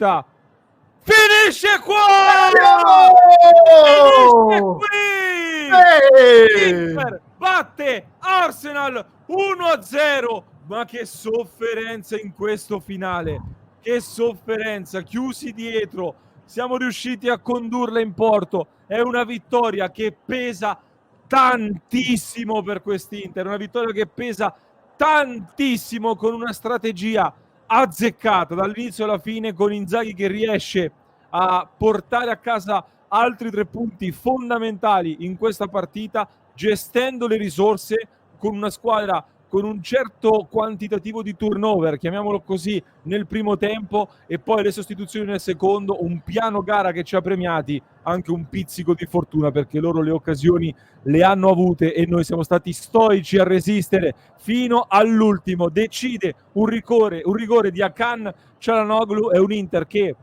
partita finisce qua! Finisce qui! Inter batte Arsenal 1-0, ma che sofferenza in questo finale, che sofferenza, chiusi dietro, siamo riusciti a condurla in porto, è una vittoria che pesa tantissimo per quest'Inter, una vittoria che pesa tantissimo, con una strategia azzeccata dall'inizio alla fine, con Inzaghi che riesce a portare a casa altri 3 punti fondamentali in questa partita, gestendo le risorse con una squadra con un certo quantitativo di turnover, chiamiamolo così, nel primo tempo, e poi le sostituzioni nel secondo, un piano gara che ci ha premiati, anche un pizzico di fortuna, perché loro le occasioni le hanno avute e noi siamo stati stoici a resistere fino all'ultimo. Decide un rigore di Hakan Çalhanoğlu, è un Inter che,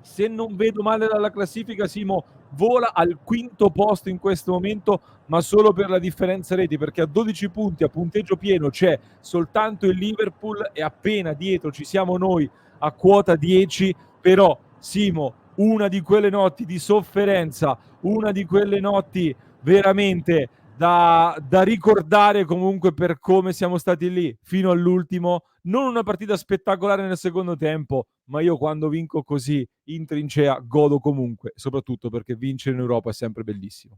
se non vedo male dalla classifica, Simo, vola al 5° posto in questo momento, ma solo per la differenza reti, perché a 12 punti a punteggio pieno c'è soltanto il Liverpool e appena dietro ci siamo noi a quota 10. Però, Simo, una di quelle notti di sofferenza, una di quelle notti veramente da ricordare comunque, per come siamo stati lì fino all'ultimo. Non una partita spettacolare nel secondo tempo, ma io quando vinco così in trincea godo comunque, soprattutto perché vincere in Europa è sempre bellissimo.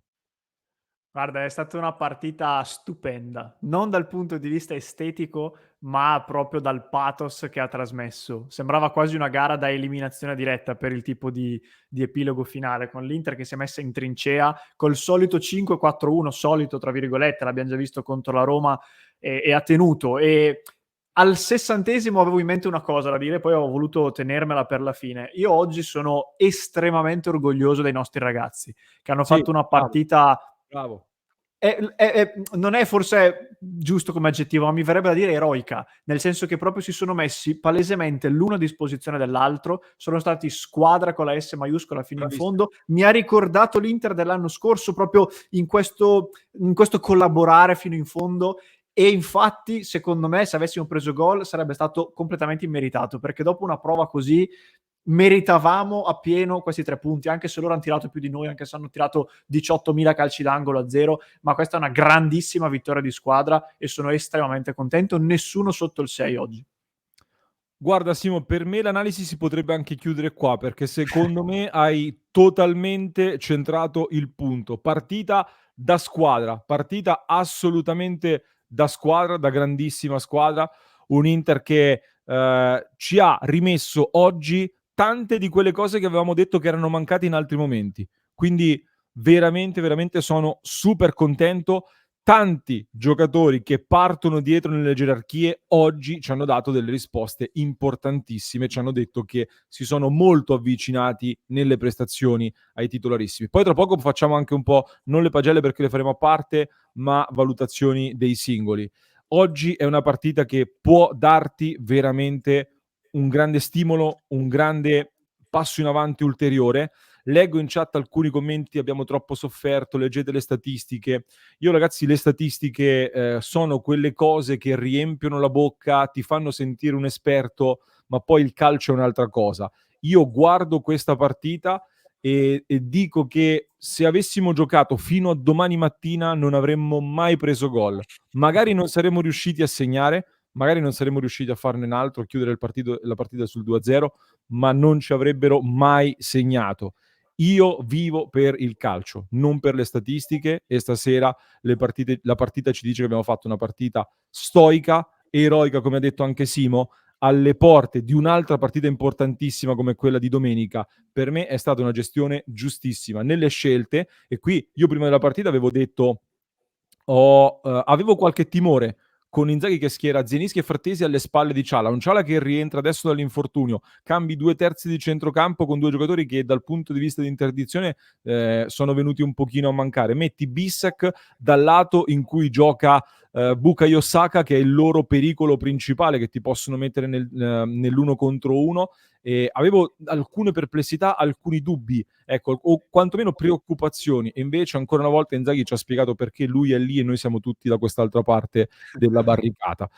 Guarda, è stata una partita stupenda, non dal punto di vista estetico, ma proprio dal pathos che ha trasmesso. Sembrava quasi una gara da eliminazione diretta per il tipo di epilogo finale, con l'Inter che si è messa in trincea col solito 5-4-1, solito tra virgolette, l'abbiamo già visto contro la Roma, e ha tenuto. E al 60° avevo in mente una cosa da dire, poi ho voluto tenermela per la fine. Io oggi sono estremamente orgoglioso dei nostri ragazzi, che hanno Sì, fatto una bravo, partita... bravo. non è forse giusto come aggettivo, ma mi verrebbe da dire eroica, nel senso che proprio si sono messi palesemente l'uno a disposizione dell'altro, sono stati squadra con la S maiuscola fino in Bravissimo. fondo. Mi ha ricordato l'Inter dell'anno scorso proprio in questo collaborare fino in fondo, e infatti secondo me se avessimo preso gol sarebbe stato completamente immeritato, perché dopo una prova così meritavamo appieno questi 3 punti, anche se loro hanno tirato più di noi, anche se hanno tirato 18.000 calci d'angolo a 0, ma questa è una grandissima vittoria di squadra e sono estremamente contento. Nessuno sotto il 6 oggi. Guarda Simo, per me l'analisi si potrebbe anche chiudere qua, perché secondo me hai totalmente centrato il punto. Partita da squadra, partita assolutamente da squadra, da grandissima squadra, un Inter che ci ha rimesso oggi tante di quelle cose che avevamo detto che erano mancate in altri momenti. Quindi veramente, veramente sono super contento. Tanti giocatori che partono dietro nelle gerarchie oggi ci hanno dato delle risposte importantissime, ci hanno detto che si sono molto avvicinati nelle prestazioni ai titolarissimi. Poi tra poco facciamo anche un po', non le pagelle perché le faremo a parte, ma valutazioni dei singoli. Oggi è una partita che può darti veramente un grande stimolo, un grande passo in avanti ulteriore. Leggo in chat alcuni commenti: abbiamo troppo sofferto, leggete le statistiche. Io ragazzi, le statistiche sono quelle cose che riempiono la bocca, ti fanno sentire un esperto, ma poi il calcio è un'altra cosa. Io guardo questa partita e dico che se avessimo giocato fino a domani mattina non avremmo mai preso gol. Magari non saremmo riusciti a segnare, magari non saremmo riusciti a farne un altro, a chiudere la partita sul 2-0, ma non ci avrebbero mai segnato. Io vivo per il calcio, non per le statistiche, e stasera la partita ci dice che abbiamo fatto una partita stoica, eroica, come ha detto anche Simo, alle porte di un'altra partita importantissima come quella di domenica. Per me è stata una gestione giustissima nelle scelte, e qui io prima della partita avevo detto avevo qualche timore con Inzaghi che schiera Zielinski e Frattesi alle spalle di Ciala, un Ciala che rientra adesso dall'infortunio, cambi 2/3 di centrocampo con 2 giocatori che dal punto di vista di interdizione sono venuti un pochino a mancare. Metti Bissek dal lato in cui gioca Bukayo Saka, che è il loro pericolo principale, che ti possono mettere nell'uno contro uno. Avevo alcune perplessità, alcuni dubbi, ecco, o quantomeno preoccupazioni, e invece ancora una volta Inzaghi ci ha spiegato perché lui è lì e noi siamo tutti da quest'altra parte della barricata.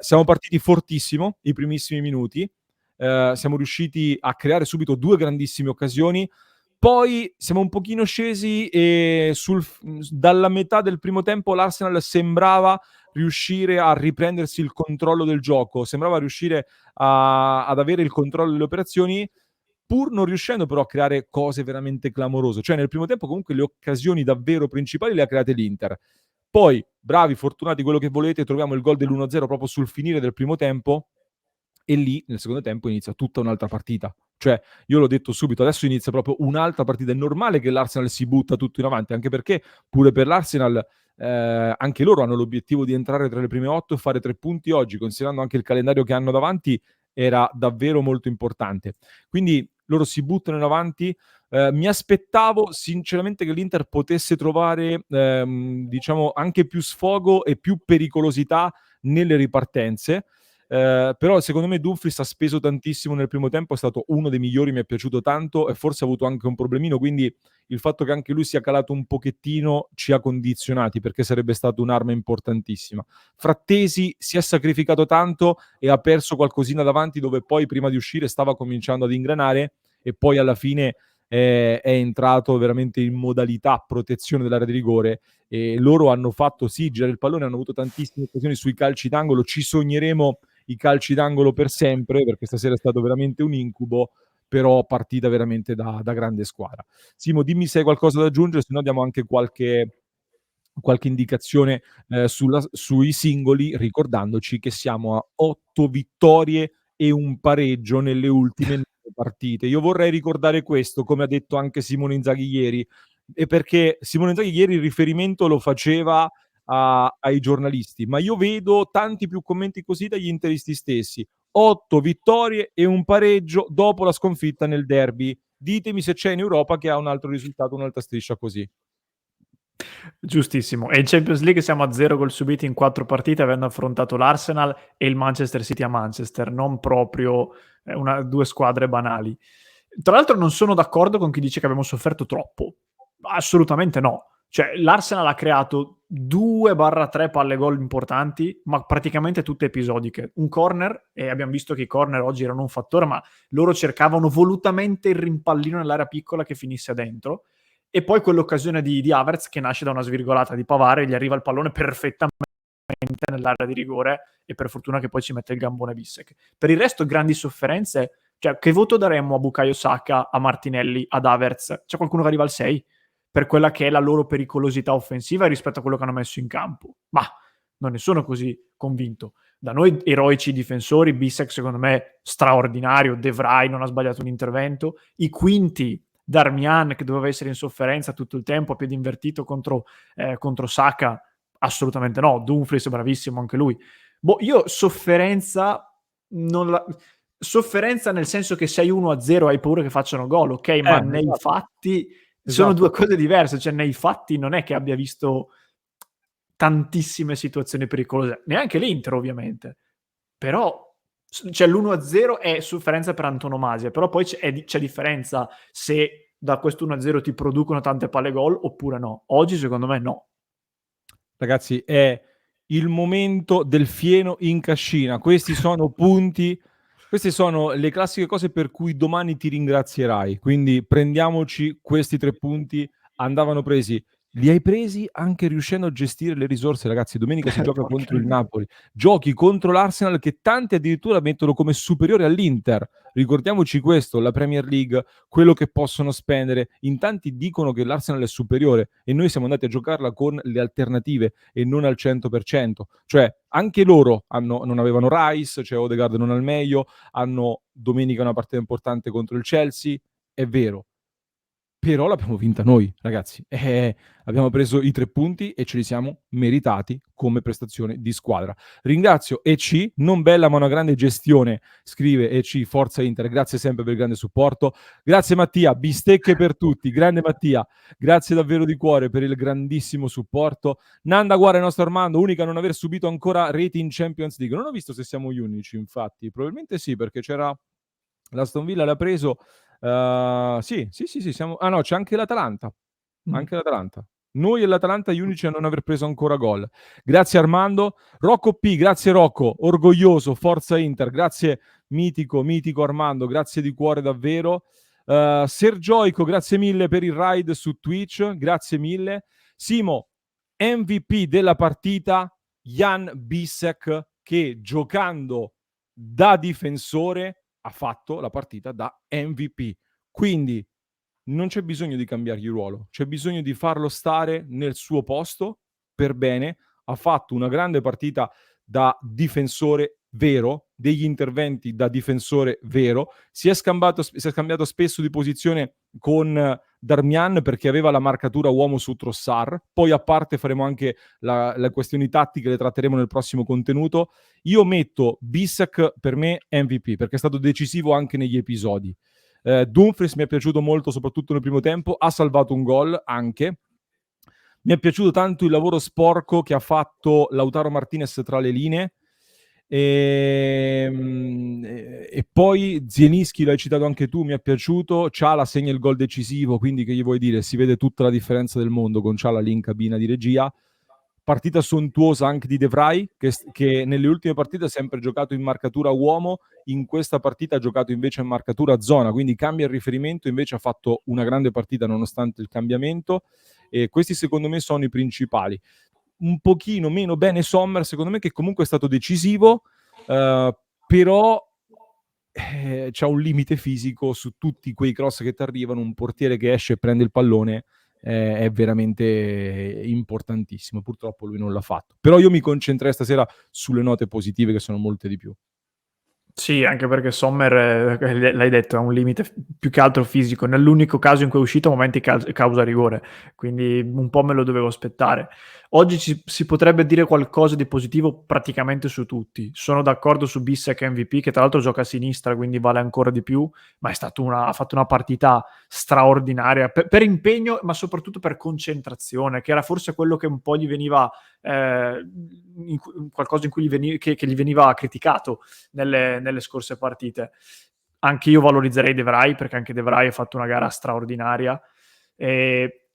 Siamo partiti fortissimo i primissimi minuti, siamo riusciti a creare subito 2 grandissime occasioni. Poi siamo un pochino scesi e dalla metà del primo tempo l'Arsenal sembrava riuscire a riprendersi il controllo del gioco, sembrava riuscire ad avere il controllo delle operazioni, pur non riuscendo però a creare cose veramente clamorose. Cioè nel primo tempo comunque le occasioni davvero principali le ha create l'Inter. Poi, bravi, fortunati, quello che volete, troviamo il gol dell'1-0 proprio sul finire del primo tempo e lì nel secondo tempo inizia tutta un'altra partita. Cioè, io l'ho detto subito, adesso inizia proprio un'altra partita. È normale che l'Arsenal si butta tutto in avanti, anche perché pure per l'Arsenal anche loro hanno l'obiettivo di entrare tra le prime 8 e fare 3 punti oggi, considerando anche il calendario che hanno davanti, era davvero molto importante. Quindi loro si buttano in avanti. Mi aspettavo sinceramente che l'Inter potesse trovare diciamo anche più sfogo e più pericolosità nelle ripartenze. Però secondo me Dumfries ha speso tantissimo nel primo tempo, è stato uno dei migliori, mi è piaciuto tanto e forse ha avuto anche un problemino, quindi il fatto che anche lui sia calato un pochettino ci ha condizionati, perché sarebbe stata un'arma importantissima. Frattesi si è sacrificato tanto e ha perso qualcosina davanti, dove poi prima di uscire stava cominciando ad ingranare e poi alla fine è entrato veramente in modalità protezione dell'area di rigore e loro hanno fatto sì girare il pallone, hanno avuto tantissime occasioni sui calci d'angolo, ci sogneremo i calci d'angolo per sempre, perché stasera è stato veramente un incubo, però partita veramente da grande squadra. Simo, dimmi se hai qualcosa da aggiungere, se no diamo anche qualche indicazione sui singoli, ricordandoci che siamo a 8 vittorie e un pareggio nelle ultime 9 partite. Io vorrei ricordare questo, come ha detto anche Simone Inzaghi ieri, e perché Simone Inzaghi ieri il riferimento lo faceva ai giornalisti, ma io vedo tanti più commenti così dagli interisti stessi. 8 vittorie e un pareggio dopo la sconfitta nel derby. Ditemi se c'è in Europa che ha un altro risultato, un'altra striscia così. Giustissimo. E in Champions League siamo a 0 gol subiti in 4 partite, avendo affrontato l'Arsenal e il Manchester City a Manchester, non proprio due squadre banali. Tra l'altro non sono d'accordo con chi dice che abbiamo sofferto troppo. Assolutamente no. Cioè, l'Arsenal ha creato 2-3 palle gol importanti, ma praticamente tutte episodiche. Un corner, e abbiamo visto che i corner oggi erano un fattore, ma loro cercavano volutamente il rimpallino nell'area piccola che finisse dentro. E poi quell'occasione di Havertz che nasce da una svirgolata di Pavard, gli arriva il pallone perfettamente nell'area di rigore e per fortuna che poi ci mette il gambone Bissek. Per il resto grandi sofferenze, cioè che voto daremmo a Bukayo Saka, a Martinelli, ad Havertz? C'è qualcuno che arriva al 6 per quella che è la loro pericolosità offensiva rispetto a quello che hanno messo in campo? Ma non ne sono così convinto. Da noi eroici difensori, Bissek secondo me straordinario, De Vrij non ha sbagliato un intervento, i quinti Darmian che doveva essere in sofferenza tutto il tempo a piede invertito contro Saka, assolutamente no. Dumfries bravissimo anche lui. Io sofferenza non la... sofferenza nel senso che sei 1-0 hai paura che facciano gol, ok, ma nei Esatto. fatti sono due cose diverse, cioè nei fatti non è che abbia visto tantissime situazioni pericolose, neanche l'Inter ovviamente, però cioè l'1-0 è sofferenza per antonomasia, però poi c'è differenza se da questo 1-0 ti producono tante palle gol oppure no. Oggi secondo me no. Ragazzi, è il momento del fieno in cascina. Questi sono punti, queste sono le classiche cose per cui domani ti ringrazierai. Quindi prendiamoci questi 3 punti, andavano presi. Li hai presi anche riuscendo a gestire le risorse, ragazzi. Domenica si gioca contro il Napoli. Giochi contro l'Arsenal che tanti addirittura mettono come superiore all'Inter. Ricordiamoci questo, la Premier League, quello che possono spendere. In tanti dicono che l'Arsenal è superiore e noi siamo andati a giocarla con le alternative e non al 100%. Cioè, anche loro non avevano Rice, cioè Odegaard non al meglio, hanno domenica una partita importante contro il Chelsea, è vero. Però l'abbiamo vinta noi, ragazzi. Abbiamo preso i 3 punti e ce li siamo meritati come prestazione di squadra. Ringrazio EC, non bella ma una grande gestione, scrive EC, Forza Inter, grazie sempre per il grande supporto. Grazie Mattia, bistecche per tutti, grande Mattia, grazie davvero di cuore per il grandissimo supporto. Nanda Guara, il nostro Armando, unica a non aver subito ancora reti in Champions League. Non ho visto se siamo gli unici, infatti, probabilmente sì, perché c'era l'Aston Villa l'ha preso. Sì, siamo... Ah no, c'è anche l'Atalanta. Anche l'Atalanta. Noi e l'Atalanta gli unici a non aver preso ancora gol. Grazie Armando. Rocco P, grazie Rocco, orgoglioso, forza Inter. Grazie mitico Armando, grazie di cuore davvero. Sergioico, grazie mille per il ride su Twitch, grazie mille. Simo, MVP della partita, Jan Bissek, che giocando da difensore ha fatto la partita da MVP. Quindi non c'è bisogno di cambiargli ruolo, c'è bisogno di farlo stare nel suo posto per bene. Ha fatto una grande partita da difensore vero, degli interventi da difensore vero, si è scambiato spesso di posizione con Darmian perché aveva la marcatura uomo su Trossard. Poi a parte faremo anche le questioni tattiche, le tratteremo nel prossimo contenuto. Io metto Bissek per me MVP perché è stato decisivo anche negli episodi. Dumfries mi è piaciuto molto, soprattutto nel primo tempo, ha salvato un gol anche. Mi è piaciuto tanto il lavoro sporco che ha fatto Lautaro Martinez tra le linee. E poi Zielinski, l'hai citato anche tu, mi è piaciuto. Ciala segna il gol decisivo, quindi che gli vuoi dire? Si vede tutta la differenza del mondo con Ciala lì in cabina di regia. Partita sontuosa anche di De Vrij, che nelle ultime partite ha sempre giocato in marcatura uomo, in questa partita ha giocato invece in marcatura zona, quindi cambia il riferimento, invece ha fatto una grande partita nonostante il cambiamento. E questi secondo me sono i principali. Un pochino meno bene Sommer, secondo me, che comunque è stato decisivo, però c'è un limite fisico su tutti quei cross che ti arrivano. Un portiere che esce e prende il pallone è veramente importantissimo. Purtroppo lui non l'ha fatto. Però io mi concentrai stasera sulle note positive, che sono molte di più. Sì, anche perché Sommer, l'hai detto, ha un limite più che altro fisico. Nell'unico caso in cui è uscito, a momenti causa rigore, quindi un po' me lo dovevo aspettare. Oggi si potrebbe dire qualcosa di positivo praticamente su tutti. Sono d'accordo su Bissek MVP, che tra l'altro gioca a sinistra, quindi vale ancora di più, ma ha fatto una partita straordinaria per impegno, ma soprattutto per concentrazione, che era forse quello che un po' gli veniva qualcosa in cui che gli veniva criticato nelle scorse partite. Anche io valorizzerei De Vrij, perché anche De Vrij ha fatto una gara straordinaria.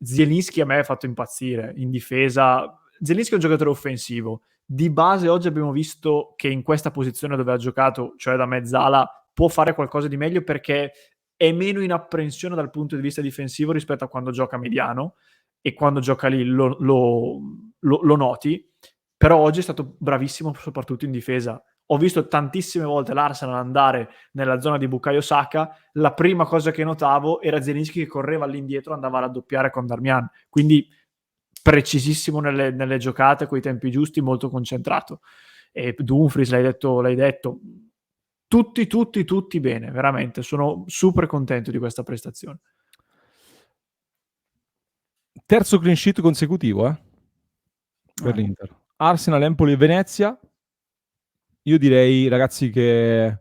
Zielinski a me ha fatto impazzire in difesa. Zielinski è un giocatore offensivo. Di base oggi abbiamo visto che in questa posizione dove ha giocato, cioè da mezzala, può fare qualcosa di meglio perché è meno in apprensione dal punto di vista difensivo rispetto a quando gioca mediano, e quando gioca lì lo noti. Però oggi è stato bravissimo soprattutto in difesa. Ho visto tantissime volte l'Arsenal andare nella zona di Bukayo Saka, la prima cosa che notavo era Zielinski che correva all'indietro, andava a raddoppiare con Darmian, quindi precisissimo nelle giocate, coi tempi giusti, molto concentrato. E Dumfries, l'hai detto, tutti bene, veramente, sono super contento di questa prestazione. Terzo clean sheet consecutivo per l'Inter. Arsenal, Empoli e Venezia. Io direi, ragazzi, che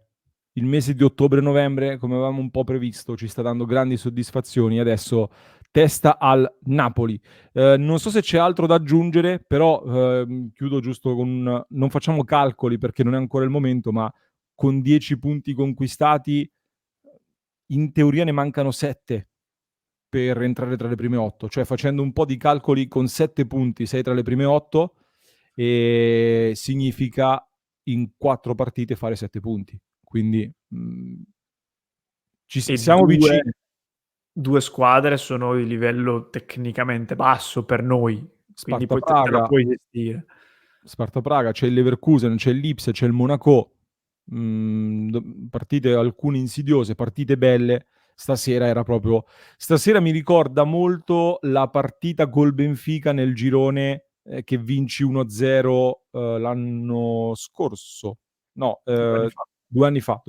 il mese di ottobre-novembre, come avevamo un po' previsto, ci sta dando grandi soddisfazioni. Adesso testa al Napoli. Non so se c'è altro da aggiungere, però chiudo giusto con... Non facciamo calcoli perché non è ancora il momento, ma con 10 punti conquistati, in teoria ne mancano 7 per entrare tra le prime 8. Cioè, facendo un po' di calcoli, con 7 punti sei tra le prime 8 e significa in 4 partite fare 7 punti. Quindi siamo vicini. Due squadre sono di livello tecnicamente basso per noi, quindi Sparta poi te la Praga, puoi gestire. Sparta Praga, c'è il Leverkusen, c'è il Lipsia, c'è il Monaco. Partite alcune insidiose, partite belle. Stasera mi ricorda molto la partita col Benfica nel girone che vinci 1-0 l'anno scorso. No, 2 anni fa.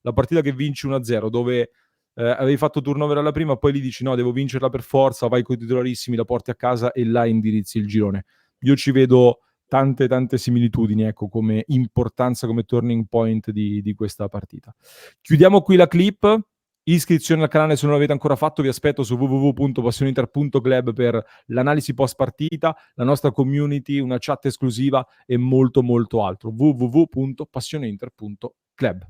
La partita che vinci 1-0 dove avevi fatto turnover alla prima, poi lì dici no, devo vincerla per forza, vai con i titolarissimi, la porti a casa e là indirizzi il girone. Io ci vedo tante similitudini, ecco, come importanza, come turning point di questa partita. Chiudiamo qui la clip. Iscrizione al canale se non l'avete ancora fatto, vi aspetto su www.passioninter.club per l'analisi post partita, la nostra community, una chat esclusiva e molto altro. www.passioninter.club.